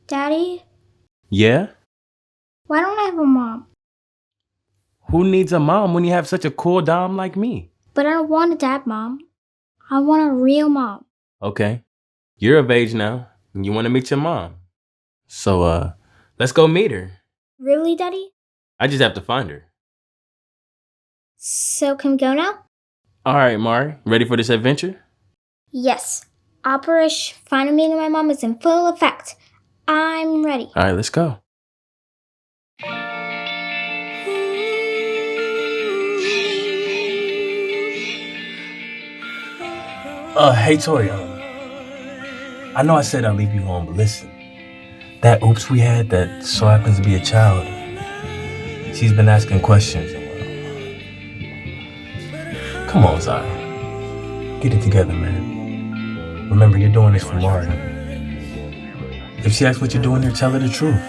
Daddy, Yeah? why don't I have a mom? Who needs a mom when you have such a cool dom like me? But I don't want a dad mom. I want a real mom. Okay. You're of age now, and you want to meet your mom. So, let's go meet her. Really, Daddy? I just have to find her. So can we go now? Alright, Mari, ready for this adventure? Yes. Operation Finding Me and My Mom is in full effect. I'm ready. Alright, let's go. Hey Tori, I know I said I'd leave you alone, but listen. That oops we had that so happens to be a child, she's been asking questions. Come on, Zias. Get it together, man. Remember, you're doing this for Mareah. If she asks what you're doing here, tell her the truth.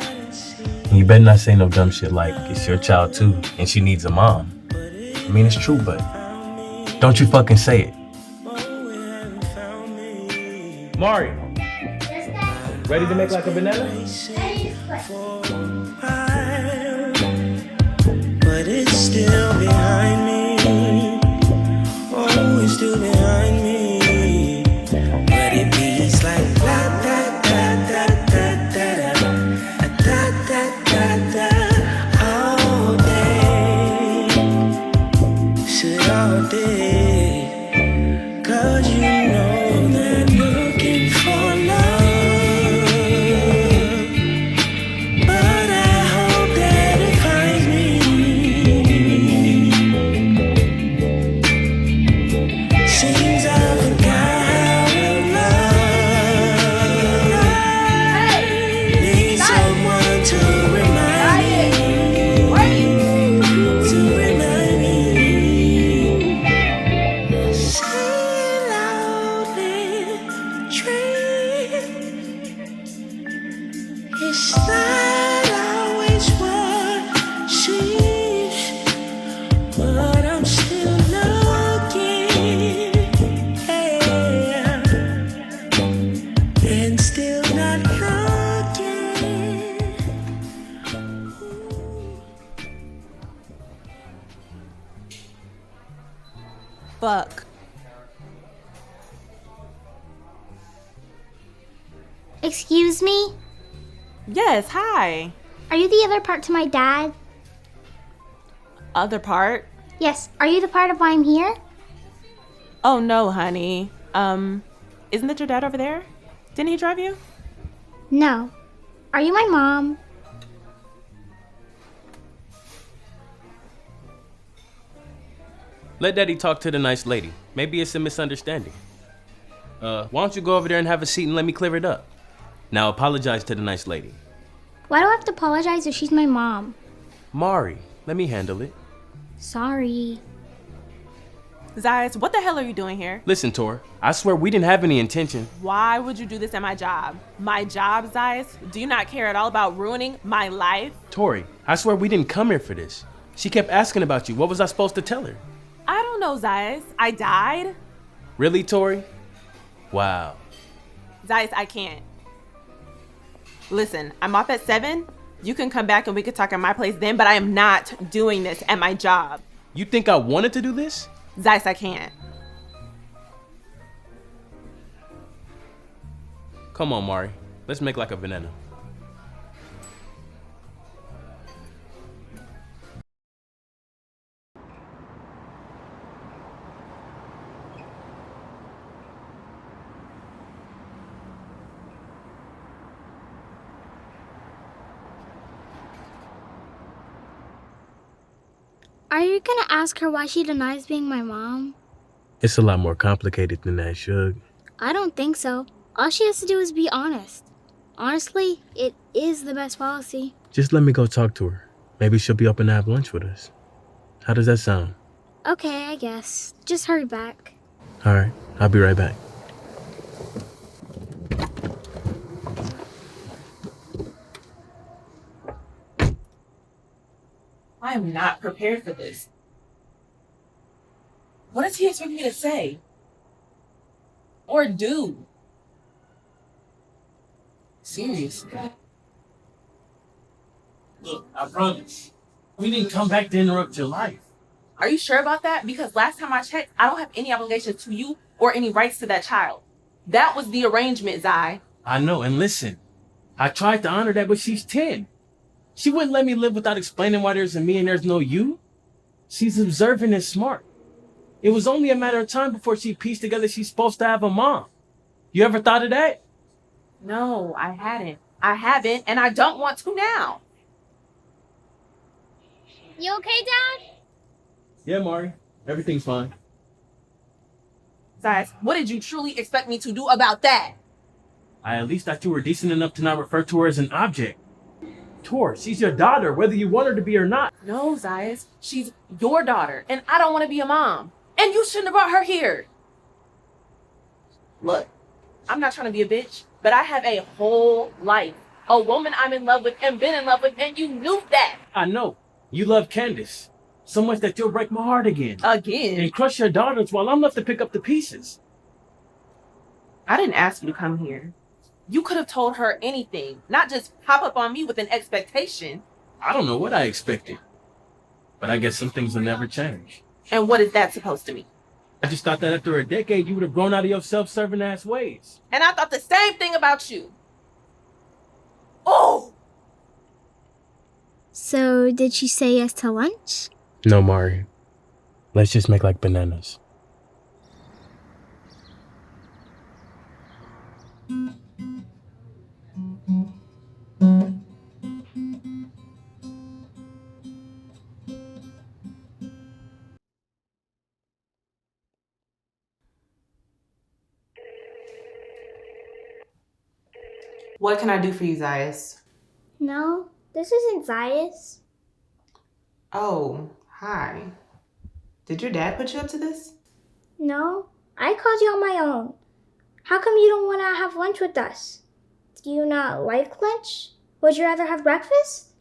And you better not say no dumb shit like, it's your child too, and she needs a mom. I mean, it's true, but don't you fucking say it. Mareah, ready to make like a banana? But it's still behind me. Oh, it's still behind me. But it beats like da da da da da da da da da da all day. Shit all day. 'Cause you know that looking for love. But I hope that it finds me. Seems I forgot how to love. Need someone to remind me. To remind me. Say loudly, dream. It's not always what seems, but I'm still looking, yeah, and still not looking. Fuck. Excuse me? Yes, hi. Are you the other part to my dad? Other part? Yes. Are you the part of why I'm here? Oh no, honey. Isn't that your dad over there? Didn't he drive you? No. Are you my mom? Let Daddy talk to the nice lady. Maybe it's a misunderstanding. Why don't you go over there and have a seat and let me clear it up? Now apologize to the nice lady. Why do I have to apologize if she's my mom? Mari, let me handle it. Sorry. Zias, what the hell are you doing here? Listen, Tor, I swear we didn't have any intention. Why would you do this at my job? My job, Zias? Do you not care at all about ruining my life? Tori, I swear we didn't come here for this. She kept asking about you. What was I supposed to tell her? I don't know, Zias. I died? Really, Tori? Wow. Zias, I can't. Listen, I'm off at 7. You can come back and we can talk at my place then, but I am not doing this at my job. You think I wanted to do this? Zias, I can't. Come on, Mari. Let's make like a banana. Are you gonna ask her why she denies being my mom? It's a lot more complicated than that, Shug. I don't think so. All she has to do is be honest. Honestly, it is the best policy. Just let me go talk to her. Maybe she'll be up and have lunch with us. How does that sound? Okay, I guess. Just hurry back. Alright, I'll be right back. I am not prepared for this. What does he expect me to say? Or do? Seriously. Look, I promise. We didn't come back to interrupt your life. Are you sure about that? Because last time I checked, I don't have any obligations to you or any rights to that child. That was the arrangement, Zai. I know, and listen, I tried to honor that, but she's 10. She wouldn't let me live without explaining why there's a me and there's no you. She's observant and smart. It was only a matter of time before she pieced together she's supposed to have a mom. You ever thought of that? No, I hadn't. I haven't, and I don't want to now. You okay, Dad? Yeah, Mari. Everything's fine. Zias, what did you truly expect me to do about that? I at least thought you were decent enough to not refer to her as an object. Tor, she's your daughter, whether you want her to be or not. No, Zias, she's your daughter, and I don't want to be a mom. And you shouldn't have brought her here. Look, I'm not trying to be a bitch, but I have a whole life. A woman I'm in love with and been in love with, and you knew that. I know. You love Candyce. So much that you'll break my heart again. Again? And crush your daughters while I'm left to pick up the pieces. I didn't ask you to come here. You could have told her anything, not just pop up on me with an expectation. I don't know what I expected. But I guess some things will never change. And what is that supposed to mean? I just thought that after a decade, you would have grown out of your self-serving ass ways. And I thought the same thing about you. Oh! So, did she say yes to lunch? No, Mari. Let's just make like bananas. What can I do for you, Zias? No, this isn't Zias. Oh, hi. Did your dad put you up to this? No, I called you on my own. How come you don't want to have lunch with us? Do you not like lunch? Would you rather have breakfast?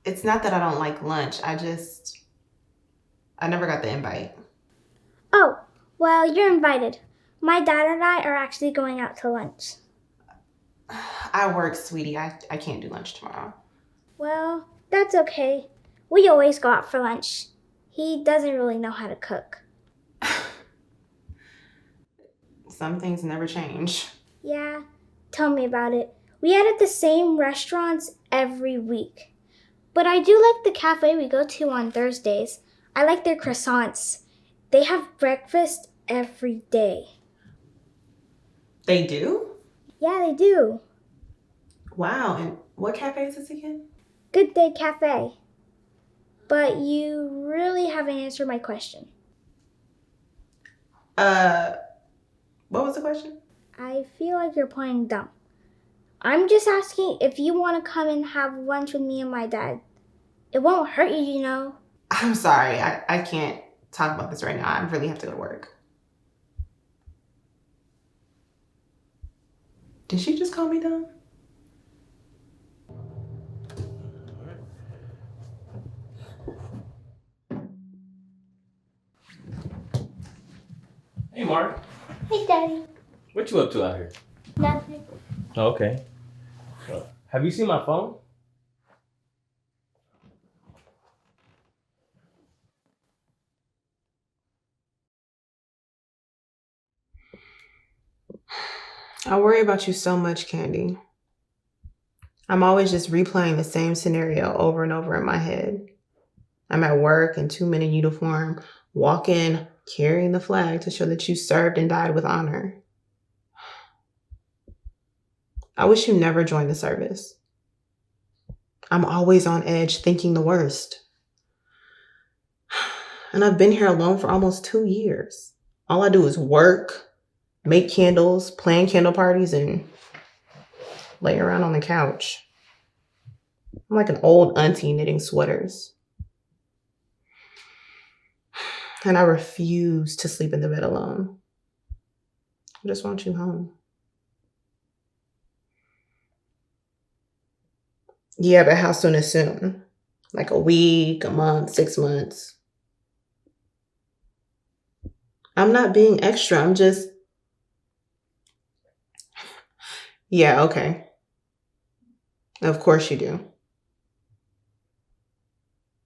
It's not that I don't like lunch. I never got the invite. Oh, well, you're invited. My dad and I are actually going out to lunch. I work, sweetie. I can't do lunch tomorrow. Well, that's okay. We always go out for lunch. He doesn't really know how to cook. Some things never change. Yeah, tell me about it. We eat at the same restaurants every week. But I do like the cafe we go to on Thursdays. I like their croissants. They have breakfast every day. They do? Yeah, they do. Wow. And what cafe is this again? Good Day Cafe. But you really haven't answered my question. What was the question? I feel like you're playing dumb. I'm just asking if you want to come and have lunch with me and my dad. It won't hurt you, you know. I'm sorry. I can't talk about this right now. I really have to go to work. Did she just call me dumb? Hey, Mark. Hey, Daddy. What you up to out here? Nothing. Oh, okay. Have you seen my phone? I worry about you so much, Candy. I'm always just replaying the same scenario over and over in my head. I'm at work in 2-minute uniform, walking, carrying the flag to show that you served and died with honor. I wish you never joined the service. I'm always on edge thinking the worst. And I've been here alone for almost 2 years. All I do is work, make candles, plan candle parties, and lay around on the couch. I'm like an old auntie knitting sweaters. And I refuse to sleep in the bed alone. I just want you home. Yeah, but how soon is soon? Like a week, a month, 6 months? I'm not being extra. I'm just... Yeah, okay. Of course you do.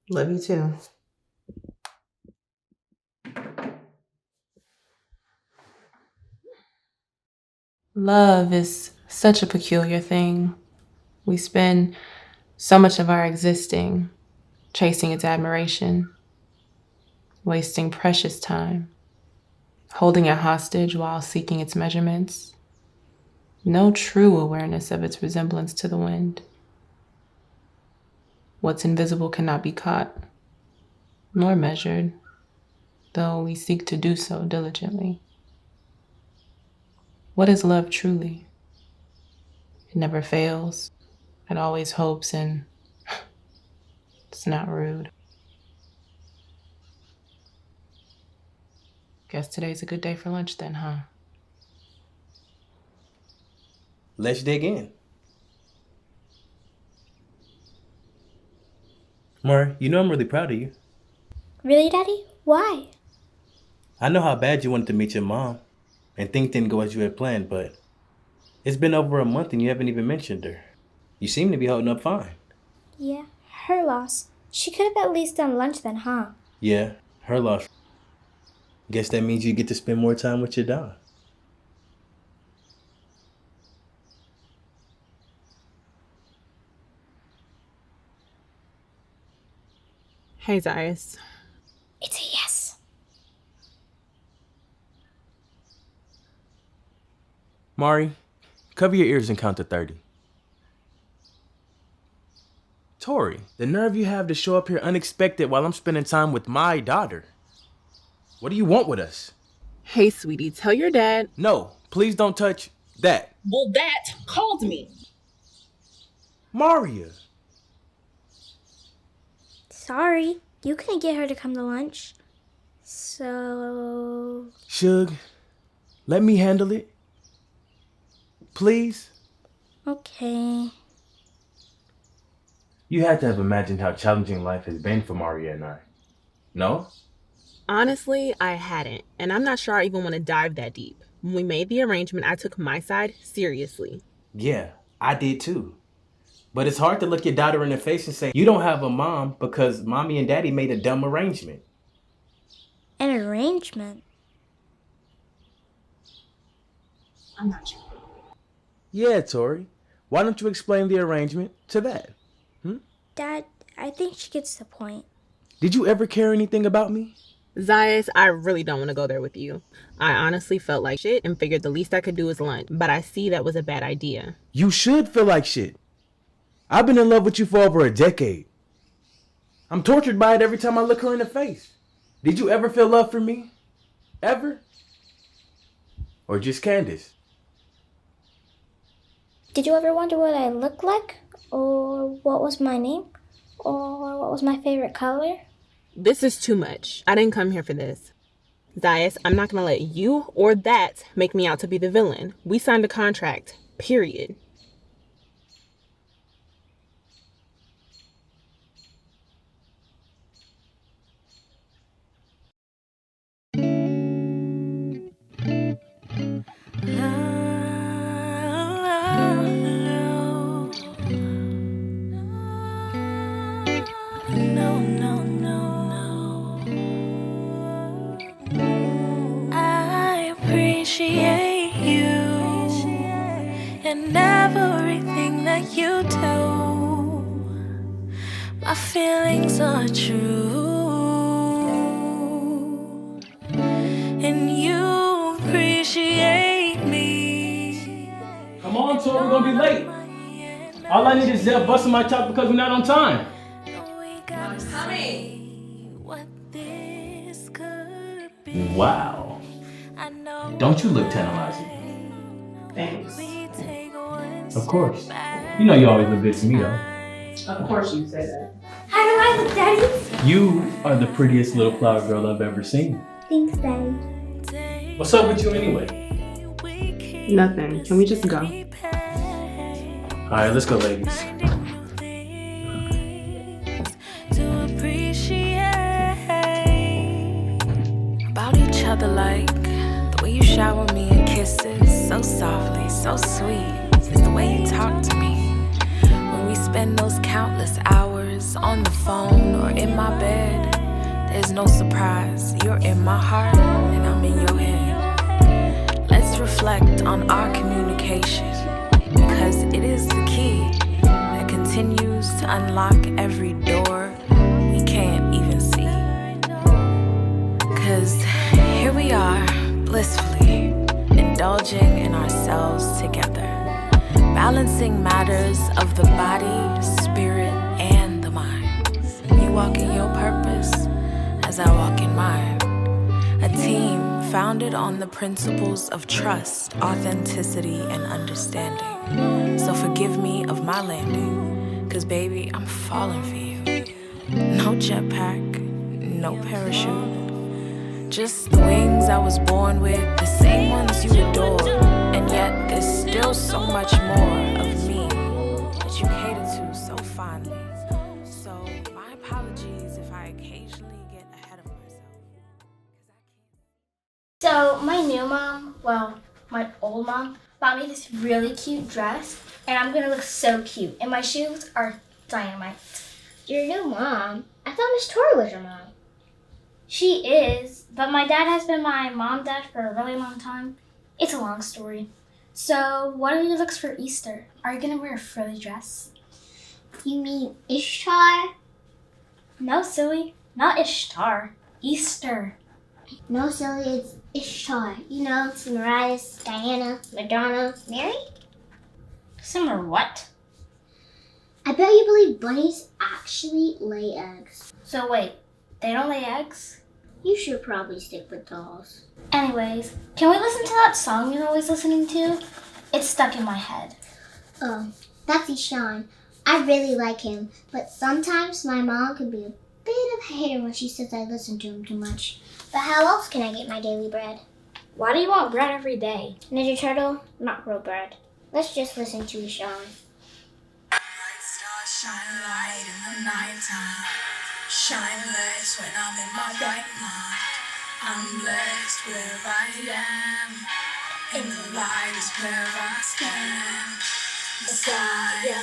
Love you too. Love is such a peculiar thing. We spend so much of our existing chasing its admiration, wasting precious time, holding it hostage while seeking its measurements. No true awareness of its resemblance to the wind. What's invisible cannot be caught, nor measured, though we seek to do so diligently. What is love truly? It never fails. It always hopes, and it's not rude. Guess today's a good day for lunch then, huh? Let's dig in. Maury, you know I'm really proud of you. Really, Daddy? Why? I know how bad you wanted to meet your mom, and things didn't go as you had planned, but it's been over a month and you haven't even mentioned her. You seem to be holding up fine. Yeah, her loss. She could have at least done lunch then, huh? Yeah, her loss. Guess that means you get to spend more time with your dog. Hey, Zias. It's a yes. Maury, cover your ears and count to 30. Tori, the nerve you have to show up here unexpected while I'm spending time with my daughter. What do you want with us? Hey, sweetie, tell your dad. No, please don't touch that. Well, that called me. Mareah. Sorry, you couldn't get her to come to lunch. So... Suge, let me handle it. Please? Okay. You had to have imagined how challenging life has been for Mareah and I. No? Honestly, I hadn't, and I'm not sure I even want to dive that deep. When we made the arrangement, I took my side seriously. Yeah, I did too. But it's hard to look your daughter in the face and say, you don't have a mom because mommy and daddy made a dumb arrangement. An arrangement? I'm not sure. Yeah, Tori. Why don't you explain the arrangement to that? Dad, I think she gets the point. Did you ever care anything about me? Zias, I really don't want to go there with you. I honestly felt like shit and figured the least I could do was lunch, but I see that was a bad idea. You should feel like shit. I've been in love with you for over a decade. I'm tortured by it every time I look her in the face. Did you ever feel love for me? Ever? Or just Candyce? Did you ever wonder what I looked like? Or what was my name? Or what was my favorite color? This is too much. I didn't come here for this. Zias, I'm not going to let you or that make me out to be the villain. We signed a contract, period. Appreciate you and everything that you do. My feelings are true, and you appreciate me. Come on, Tori, we're gonna be late. All I need is Zeb busting my top because we're not on time. I'm coming. What this could be. Wow. Don't you look tantalizing? Thanks. Of course. You know you always look good to me, though. Of course you say that. How do I look, Daddy? You are the prettiest little flower girl I've ever seen. Thanks, Daddy. What's up with you anyway? Nothing. Can we just go? Alright, let's go, ladies. To appreciate about each other, like the way you shower me in kisses so softly, so sweet. It's the way you talk to me when we spend spend those countless hours on the phone or in my bed. There's no surprise, you're in my heart and I'm in your head. Let's reflect on our communication, because it is the key that continues to unlock every door we can't even see. Cause here we are, blissfully indulging in ourselves together, balancing matters of the body, spirit, and the mind. You walk in your purpose as I walk in mine. A team founded on the principles of trust, authenticity, and understanding. So forgive me of my landing, cause baby, I'm falling for you. No jetpack, no parachute, just the wings I was born with, the same ones you adore. And yet there's still so much more of me that you cater to so fondly. So my apologies if I occasionally get ahead of myself. So my new mom, well, my old mom, bought me this really cute dress, and I'm gonna look so cute. And my shoes are dynamite. Your new mom? I thought Miss Tori was your mom. She is, but my dad has been my dad for a really long time. It's a long story. So, what are your looks for Easter? Are you gonna wear a frilly dress? You mean Ishtar? No, silly. Not Ishtar. Easter. No, silly, it's Ishtar. You know, it's Mareah, Diana, Madonna, Mary? Similar what? I bet you believe bunnies actually lay eggs. So wait, they don't lay eggs? You should probably stick with dolls. Anyways, can we listen to that song you're always listening to? It's stuck in my head. Oh, that's Marshaun. I really like him, but sometimes my mom can be a bit of a hater when she says I listen to him too much. But how else can I get my daily bread? Why do you want bread every day? Ninja Turtle, not real bread. Let's just listen to Marshaun. Shine light in the nighttime. Shine less when I'm in my right mind. I'm blessed where I am. In the light is where I stand. Messiah,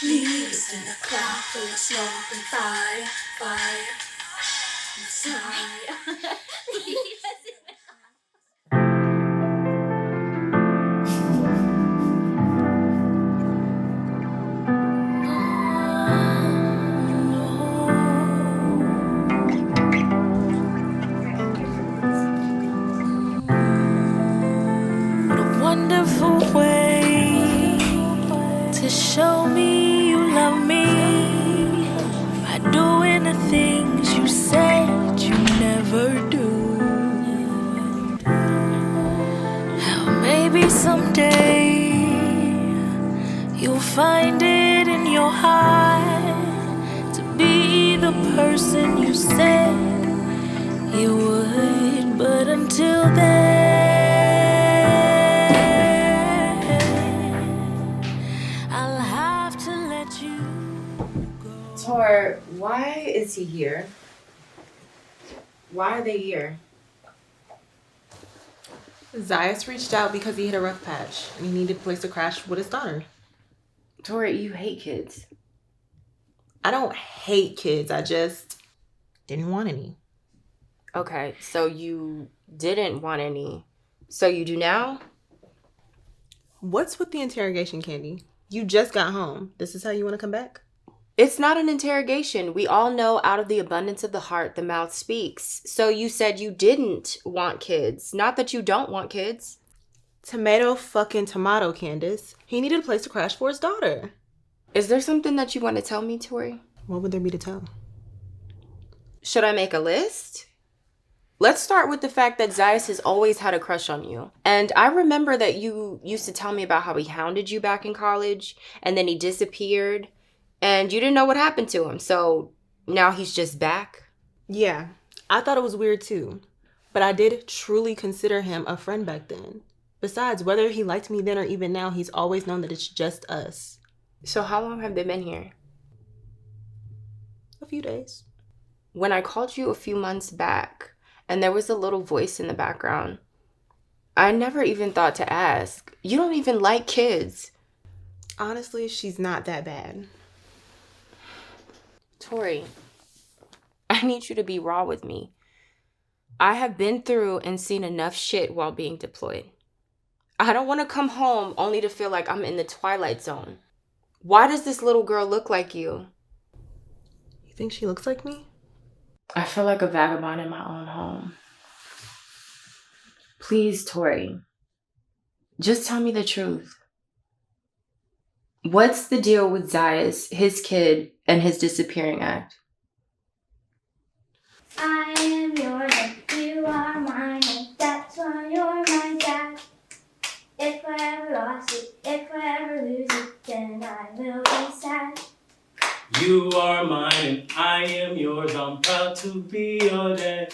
lead us in the cloud full of smoke and fire, fire. Messiah. Wonderful way to show me you love me by doing the things you said you never do. How maybe someday you'll find it in your heart to be the person you said you would, but until then Tor, why is he here? Why are they here? Zias reached out because he hit a rough patch and he needed a place to crash with his daughter. Tori, you hate kids. I don't hate kids. I just didn't want any. Okay, so you didn't want any. So you do now? What's with the interrogation, Candy? You just got home. This is how you want to come back? It's not an interrogation. We all know out of the abundance of the heart, the mouth speaks. So you said you didn't want kids. Not that you don't want kids. Tomato fucking tomato, Candice. He needed a place to crash for his daughter. Is there something that you want to tell me, Tori? What would there be to tell? Should I make a list? Let's start with the fact that Zias has always had a crush on you. And I remember that you used to tell me about how he hounded you back in college, and then he disappeared, and you didn't know what happened to him. So now he's just back? Yeah, I thought it was weird too. But I did truly consider him a friend back then. Besides, whether he liked me then or even now, he's always known that it's just us. So how long have they been here? A few days. When I called you a few months back, and there was a little voice in the background, I never even thought to ask. You don't even like kids. Honestly, she's not that bad. Tori, I need you to be raw with me. I have been through and seen enough shit while being deployed. I don't want to come home only to feel like I'm in the Twilight Zone. Why does this little girl look like you? You think she looks like me? I feel like a vagabond in my own home. Please, Tori, just tell me the truth. What's the deal with Zias, his kid, and his disappearing act? I am yours and you are mine, and that's why you're my dad. If I ever lost you, if I ever lose you, then I will be sad. You are mine and I am yours. I'm proud to be your dad.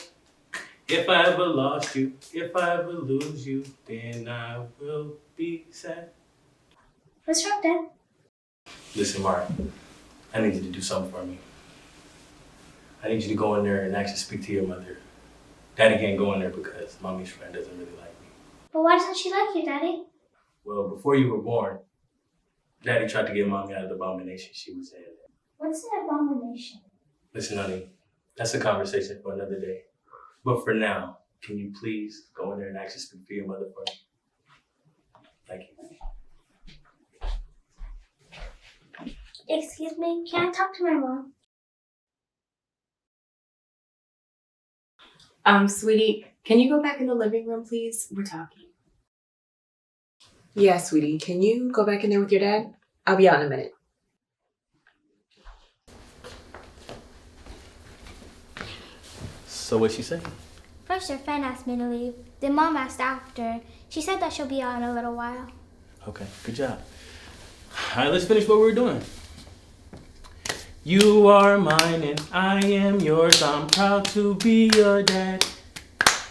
If I ever lost you, if I ever lose you, then I will be sad. What's wrong, Dad? Listen, Mark, I need you to do something for me. I need you to go in there and actually speak to your mother. Daddy can't go in there because Mommy's friend doesn't really like me. But why doesn't she like you, Daddy? Well, before you were born, Daddy tried to get Mommy out of the abomination she was in. What's an abomination? Listen, honey, that's a conversation for another day. But for now, can you please go in there and actually speak to your mother for me? Thank you. Excuse me, can I talk to my mom? Sweetie, can you go back in the living room, please? We're talking. Yeah, sweetie. Can you go back in there with your dad? I'll be out in a minute. So what'd she say? First, her friend asked me to leave. Then Mom asked after. She said that she'll be out in a little while. Okay, good job. All right, let's finish what we were doing. You are mine and I am yours. I'm proud to be your dad.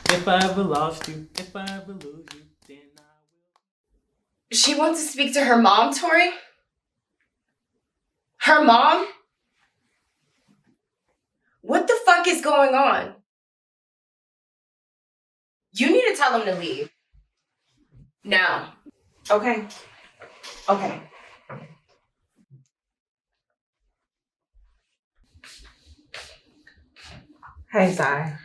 If I ever lost you, if I ever lose you, then I will. She wants to speak to her mom, Tori? Her mom? What the fuck is going on? You need to tell him to leave. Now. Okay. Okay. Hey, Zai.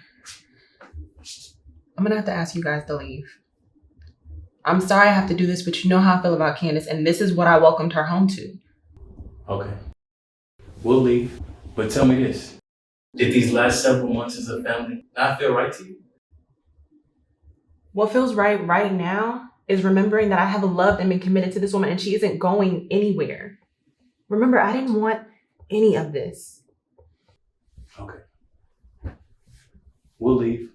I'm gonna have to ask you guys to leave. I'm sorry I have to do this, but you know how I feel about Candyce, and this is what I welcomed her home to. Okay. We'll leave. But tell me this. Did these last several months as a family not feel right to you? What feels right now is remembering that I have loved and been committed to this woman, and she isn't going anywhere. Remember, I didn't want any of this. Okay. We'll leave.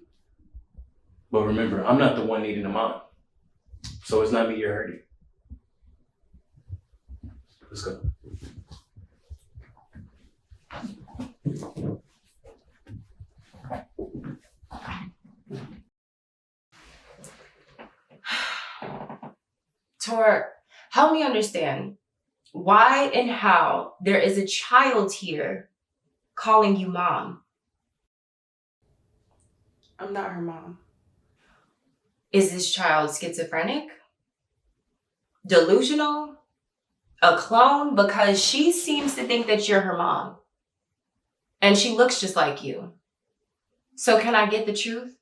But remember, I'm not the one needing a mom. So it's not me you're hurting. Let's go. Tor, help me understand why and how there is a child here calling you mom. I'm not her mom. Is this child schizophrenic? Delusional? A clone? Because she seems to think that you're her mom. And she looks just like you. So can I get the truth?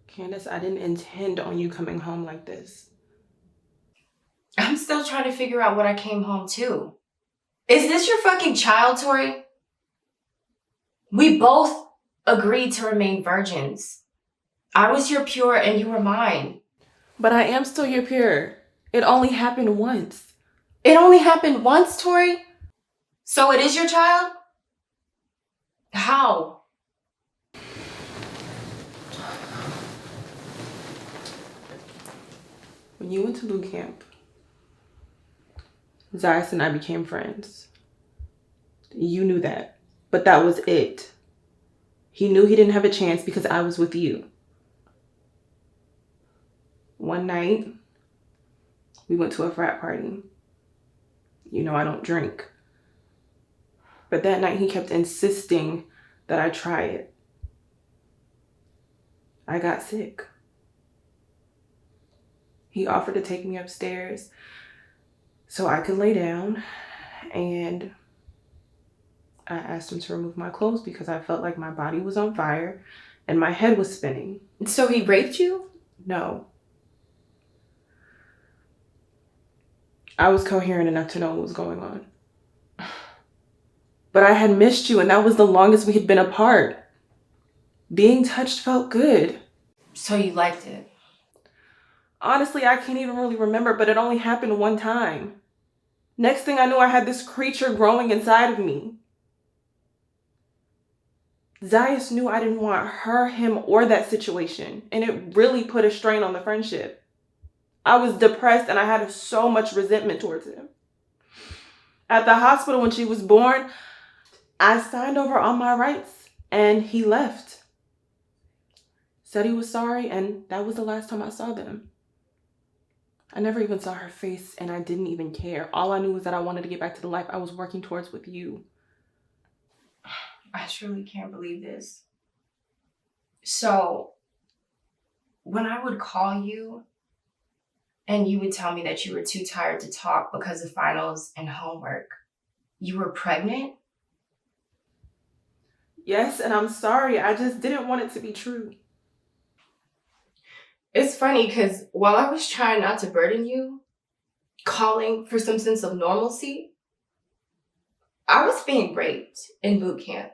Candyce, I didn't intend on you coming home like this. I'm still trying to figure out what I came home to. Is this your fucking child, Tori? We both agreed to remain virgins. I was your pure and you were mine. But I am still your pure. It only happened once. It only happened once, Tori? So it is your child? How? When you went to boot camp, Zias and I became friends. You knew that, but that was it. He knew he didn't have a chance because I was with you. One night, we went to a frat party. You know I don't drink. But that night he kept insisting that I try it. I got sick. He offered to take me upstairs so I could lay down, and I asked him to remove my clothes because I felt like my body was on fire and my head was spinning. So he raped you? No. I was coherent enough to know what was going on. But I had missed you, and that was the longest we had been apart. Being touched felt good. So you liked it? Honestly, I can't even really remember, but it only happened one time. Next thing I knew, I had this creature growing inside of me. Zias knew I didn't want her, him, or that situation, and it really put a strain on the friendship. I was depressed and I had so much resentment towards him. At the hospital when she was born, I signed over all my rights and he left. Said he was sorry, and that was the last time I saw them. I never even saw her face and I didn't even care. All I knew was that I wanted to get back to the life I was working towards with you. I truly can't believe this. So, when I would call you and you would tell me that you were too tired to talk because of finals and homework, you were pregnant? Yes, and I'm sorry. I just didn't want it to be true. It's funny because while I was trying not to burden you, calling for some sense of normalcy, I was being raped in boot camp.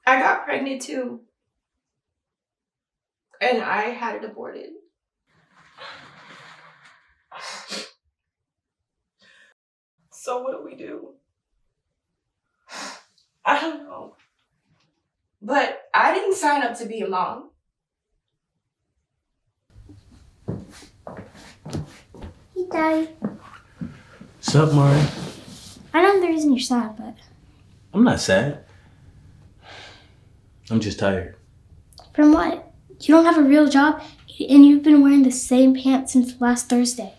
I got pregnant too. And I had it aborted. So what do we do? I don't know. But I didn't sign up to be a mom. Hey, Daddy. What's up, Mari? I know the reason you're sad, but I'm not sad. I'm just tired. from what? You don't have a real job, and you've been wearing the same pants since last Thursday.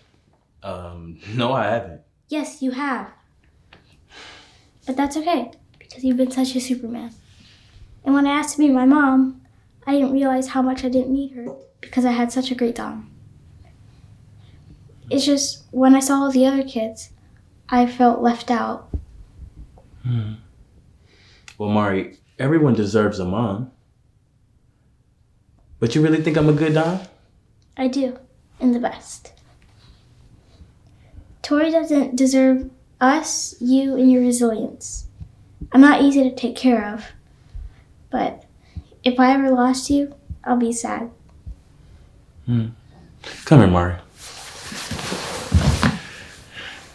No, I haven't. Yes, you have. But that's okay, because you've been such a Superman. And when I asked to be my mom, I didn't realize how much I didn't need her, because I had such a great time. It's just, when I saw all the other kids, I felt left out. Well, Mari, everyone deserves a mom. But you really think I'm a good dom? I do, and the best. Tori doesn't deserve us, you, and your resilience. I'm not easy to take care of, but if I ever lost you, I'll be sad. Come here, Mari.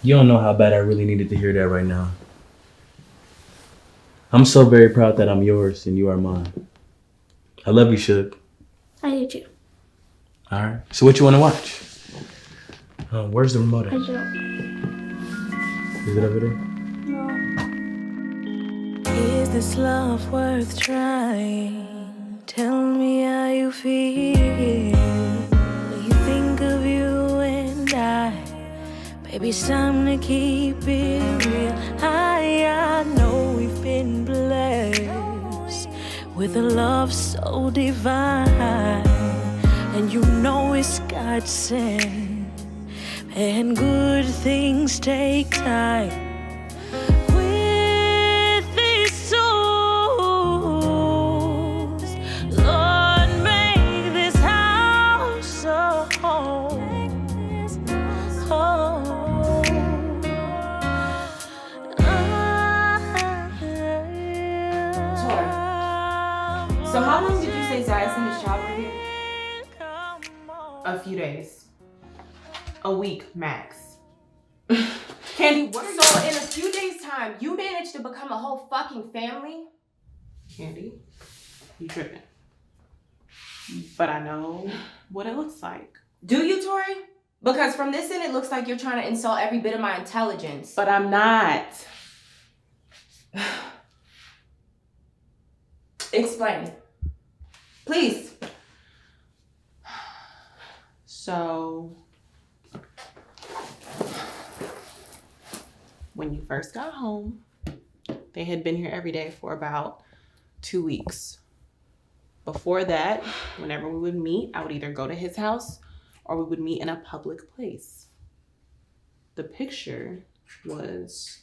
You don't know how bad I really needed to hear that right now. I'm so very proud that I'm yours and you are mine. I love you, Shook. I do too. All right. So what you want to watch? Where's the remote I at? don't. Is it over there? No. Is this love worth trying? Tell me how you feel. When you think of you and I, baby, it's time to keep it real. I know we've been blessed with a love so divine, and you know it's God sent, and good things take time. With these souls, Lord, make this house a home. So how long did you say Zias and his child were here? A few days. A week, max. Candy, what are you... So in a few days' time, you managed to become a whole fucking family? Candy, you tripping. But I know what it looks like. Do you, Tori? Because from this end, it looks like you're trying to insult every bit of my intelligence. But I'm not. Explain. Please. So, when you first got home, they had been here every day for about 2 weeks. Before that, whenever we would meet, I would either go to his house or we would meet in a public place. The picture was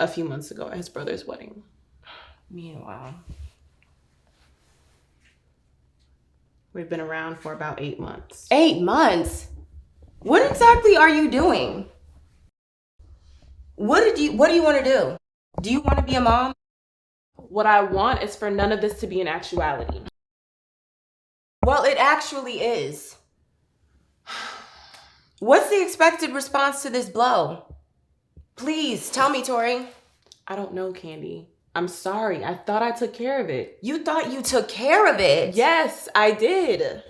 a few months ago at his brother's wedding. Meanwhile, we've been around for about 8 months. 8 months? What exactly are you doing? What do you want to do? Do you want to be a mom? What I want is for none of this to be an actuality. Well, it actually is. What's the expected response to this blow? Please, tell me, Tori. I don't know, Candy. I'm sorry. I thought I took care of it. You thought you took care of it? Yes, I did.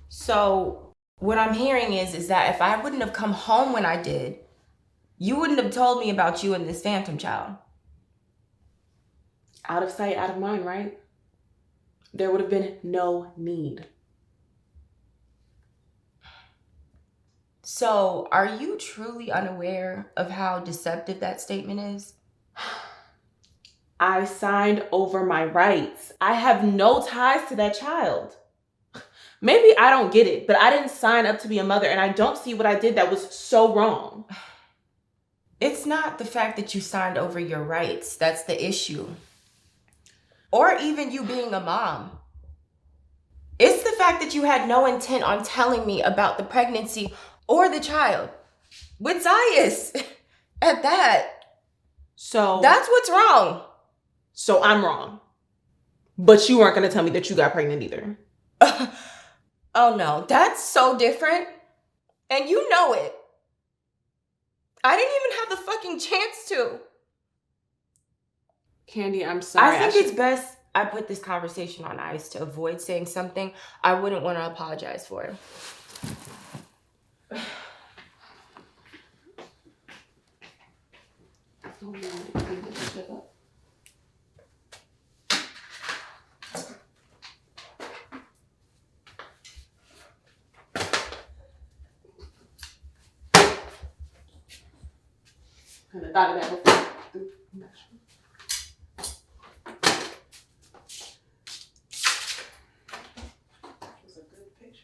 So, what I'm hearing is that if I wouldn't have come home when I did, you wouldn't have told me about you and this phantom child. Out of sight, out of mind, right? There would have been no need. So, are you truly unaware of how deceptive that statement is? I signed over my rights. I have no ties to that child. Maybe I don't get it, but I didn't sign up to be a mother, and I don't see what I did that was so wrong. It's not the fact that you signed over your rights that's the issue. Or even you being a mom. It's the fact that you had no intent on telling me about the pregnancy or the child. With Zias. At that. So that's what's wrong. So I'm wrong. But you weren't going to tell me that you got pregnant either. Oh no, that's so different. And you know it. I didn't even have the fucking chance to. Candy, I'm sorry. I think it's best I put this conversation on ice to avoid saying something I wouldn't want to apologize for. I thought of that before. It's a good picture.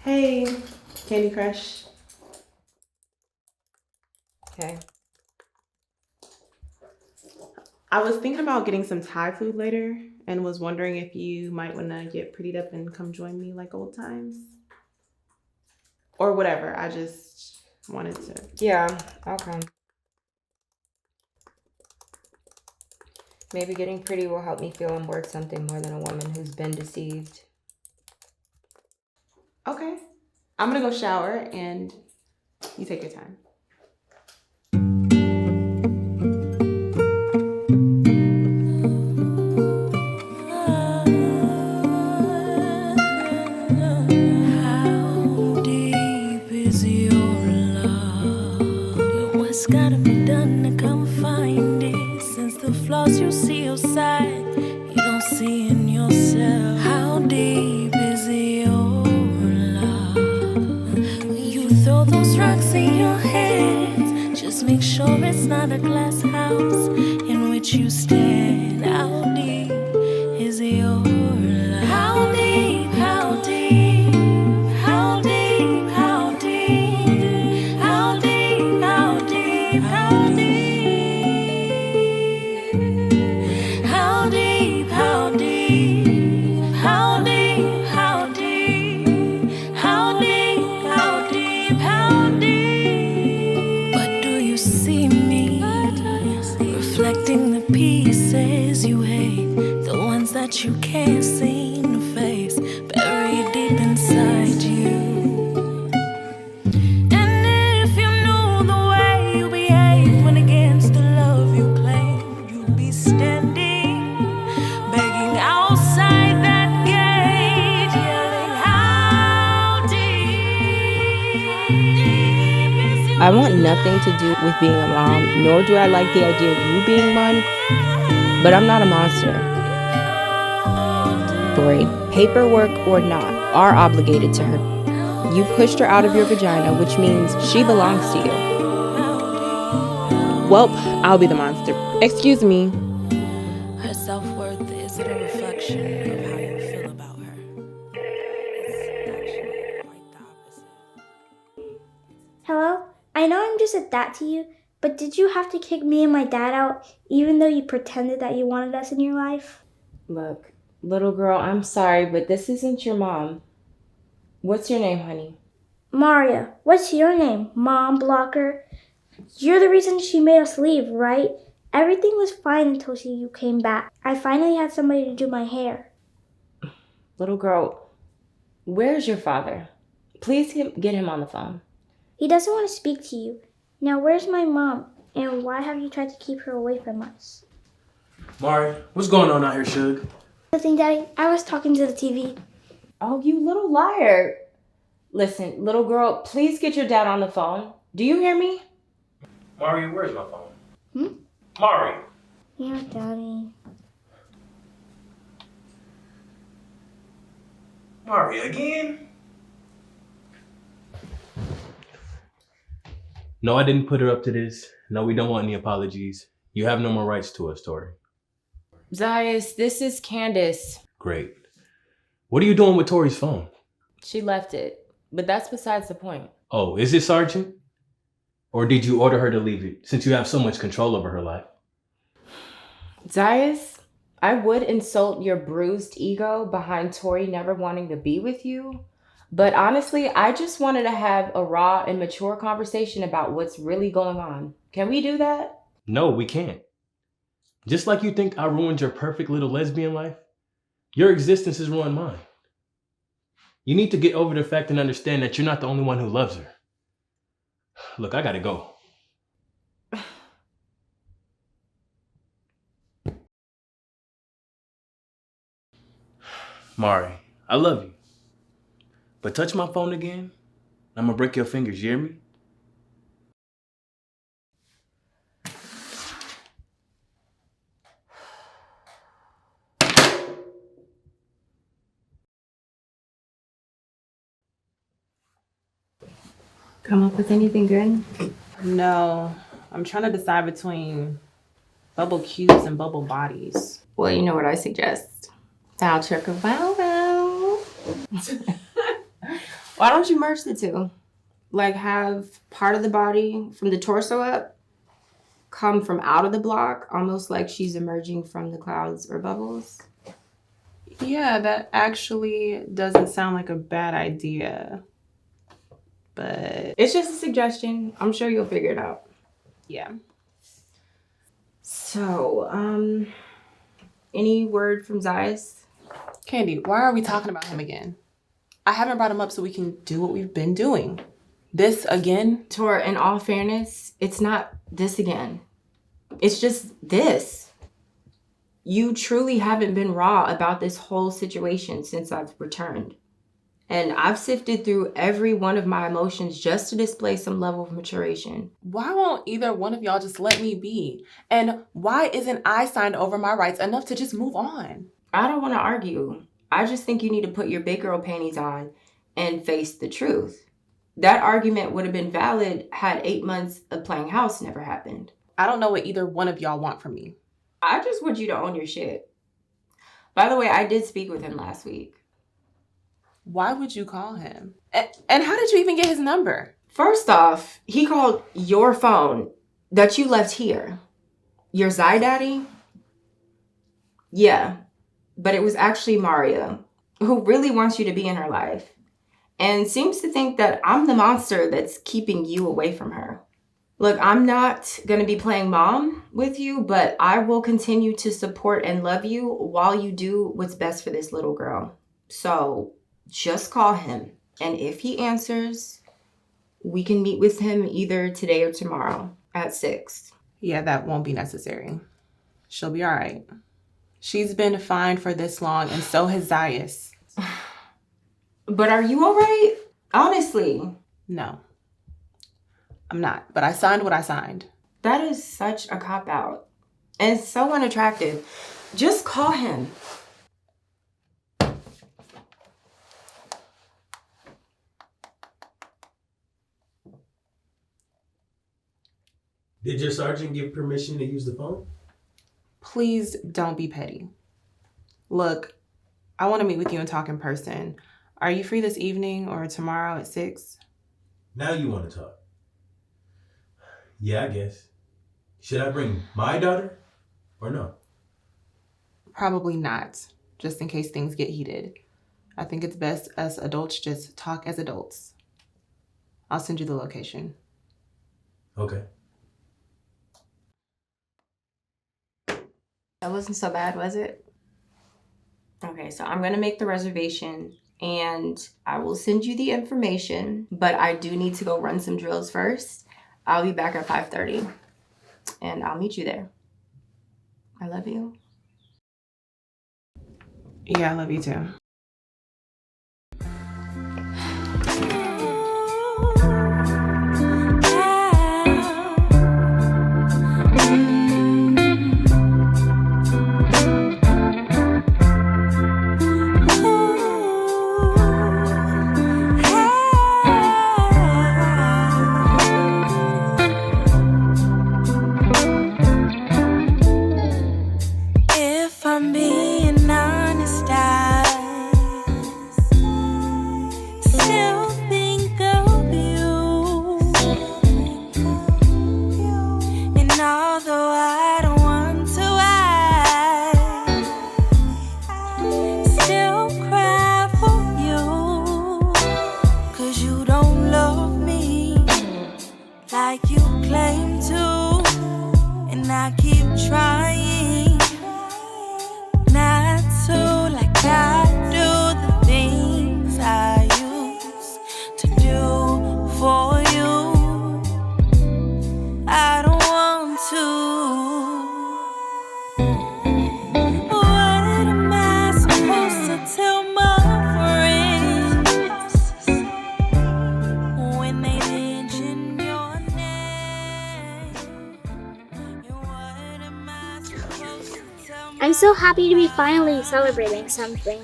Hey, Candy Crush. Okay. I was thinking about getting some Thai food later and was wondering if you might want to get prettied up and come join me like old times. Or whatever. I just wanted to. Yeah, I'll come. Maybe getting pretty will help me feel I'm worth something more than a woman who's been deceived. Okay. I'm gonna go shower and you take your time. How deep is your love? What's gotta be done to come find it? Since the flaws you see outside, you don't see in yourself. How deep is your love? You throw those rocks in your hands, just make sure it's not a glass house in which you stand. How deep is your love? How deep, how deep, how deep, how deep, how deep, how deep, how deep, how deep, how deep, how deep, how deep, how deep, how deep, how deep. But do you see me reflecting the pieces you hate, the ones that you can't seem to face, buried deep inside you? And if you knew the way you behave when against the love you claim, you'd be standing, begging outside that gate. I want nothing to do with being a mom, nor do I like the idea of you being one, but I'm not a monster. Tori, paperwork or not, are obligated to her. You pushed her out of your vagina, which means she belongs to you. Welp, I'll be the monster. Excuse me. Her self-worth isn't a reflection of how you feel about her. It's actually quite the opposite. Hello? I know I'm just a dad to you, but did you have to kick me and my dad out even though you pretended that you wanted us in your life? Look, little girl, I'm sorry, but this isn't your mom. What's your name, honey? Mareah, what's your name, mom blocker? You're the reason she made us leave, right? Everything was fine until you came back. I finally had somebody to do my hair. Little girl, where's your father? Please get him on the phone. He doesn't want to speak to you. Now where's my mom? And why have you tried to keep her away from us? Mari, what's going on out here, Suge? Nothing, Daddy. I was talking to the TV. Oh, you little liar. Listen, little girl, please get your dad on the phone. Do you hear me? Mari, where's my phone? Mari. Yeah, Daddy. Mari, again? No, I didn't put her up to this. No, we don't want any apologies. You have no more rights to us, Tori. Zias, this is Candyce. Great. What are you doing with Tori's phone? She left it, but that's besides the point. Oh, is it Sergeant? Or did you order her to leave it, since you have so much control over her life? Zias, I would insult your bruised ego behind Tori never wanting to be with you, but honestly, I just wanted to have a raw and mature conversation about what's really going on. Can we do that? No, we can't. Just like you think I ruined your perfect little lesbian life, your existence has ruined mine. You need to get over the fact and understand that you're not the only one who loves her. Look, I gotta go. Mari, I love you. But touch my phone again, I'm gonna break your fingers, you hear me? Come up with anything good? No, I'm trying to decide between bubble cubes and bubble bodies. Well, you know what I suggest. I'll trick a wow. Why don't you merge the two? Like have part of the body from the torso up come from out of the block, almost like she's emerging from the clouds or bubbles. Yeah, that actually doesn't sound like a bad idea. But It's just a suggestion. I'm sure you'll figure it out. yeah. So, any word from Zias? Candy, why are we talking about him again? I haven't brought him up so we can do what we've been doing. This again? Tor, in all fairness, it's not this again. It's just this. You truly haven't been raw about this whole situation since I've returned. And I've sifted through every one of my emotions just to display some level of maturation. Why won't either one of y'all just let me be? And why isn't I signed over my rights enough to just move on? I don't want to argue. I just think you need to put your big girl panties on and face the truth. That argument would have been valid had 8 months of playing house never happened. I don't know what either one of y'all want from me. I just want you to own your shit. By the way, I did speak with him last week. Why would you call him? And how did you even get his number? First off, he called your phone that you left here. Your Zy daddy? Yeah, but it was actually Mareah, who really wants you to be in her life and seems to think that I'm the monster that's keeping you away from her. Look, I'm not going to be playing mom with you, but I will continue to support and love you while you do what's best for this little girl. So just call him. And if he answers, we can meet with him either today or tomorrow at 6. Yeah, that won't be necessary. She'll be all right. She's been fine for this long, and so has Zias. But are you all right? Honestly. No. I'm not, but I signed what I signed. That is such a cop-out. And so unattractive. Just call him. Did your sergeant give permission to use the phone? Please don't be petty. Look, I want to meet with you and talk in person. Are you free this evening or tomorrow at 6? Now you want to talk. Yeah, I guess. Should I bring my daughter or no? Probably not, just in case things get heated. I think it's best us adults just talk as adults. I'll send you the location. Okay. That wasn't so bad, was it? Okay, so I'm gonna make the reservation and I will send you the information, but I do need to go run some drills first. I'll be back at 5:30 and I'll meet you there. I love you. Yeah, I love you too. If I'm being honest, I still think of you. And although I don't want to, I still cry for you. 'Cause you don't love me like you claim to. And I keep trying not to, like I do the things I used to do for you. I don't want to. What am I supposed to tell my friends when they mention your name? And what am I supposed to tell I'm so happy to be finally celebrating something.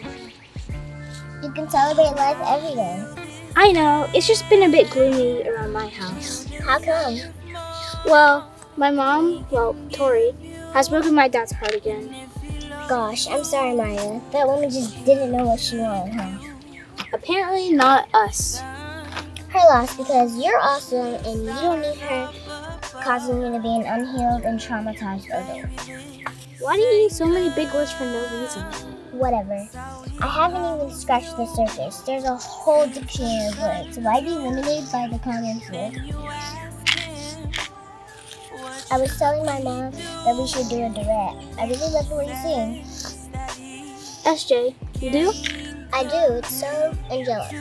You can celebrate life every day. I know, it's just been a bit gloomy around my house. How come? Well, my mom, Tori, has broken my dad's heart again. Gosh, I'm sorry, Mareah. That woman just didn't know what she wanted, huh? Apparently not us. Her loss, because you're awesome and you don't need her causing you to be an unhealed and traumatized adult. Why do you use so many big words for no reason? Whatever. I haven't even scratched the surface. There's a whole dictionary of words. Why be limited by the common few? I was telling my mom that we should do a duet. I really love the way you sing. SJ, you do? I do. It's so angelic.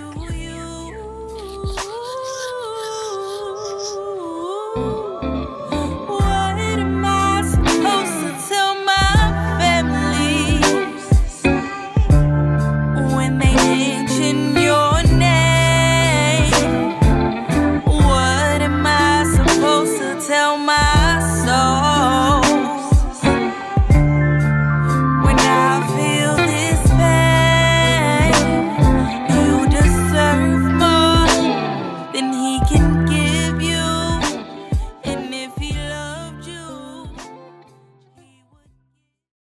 What am I supposed to tell my family when they mention your name? What am I supposed to tell my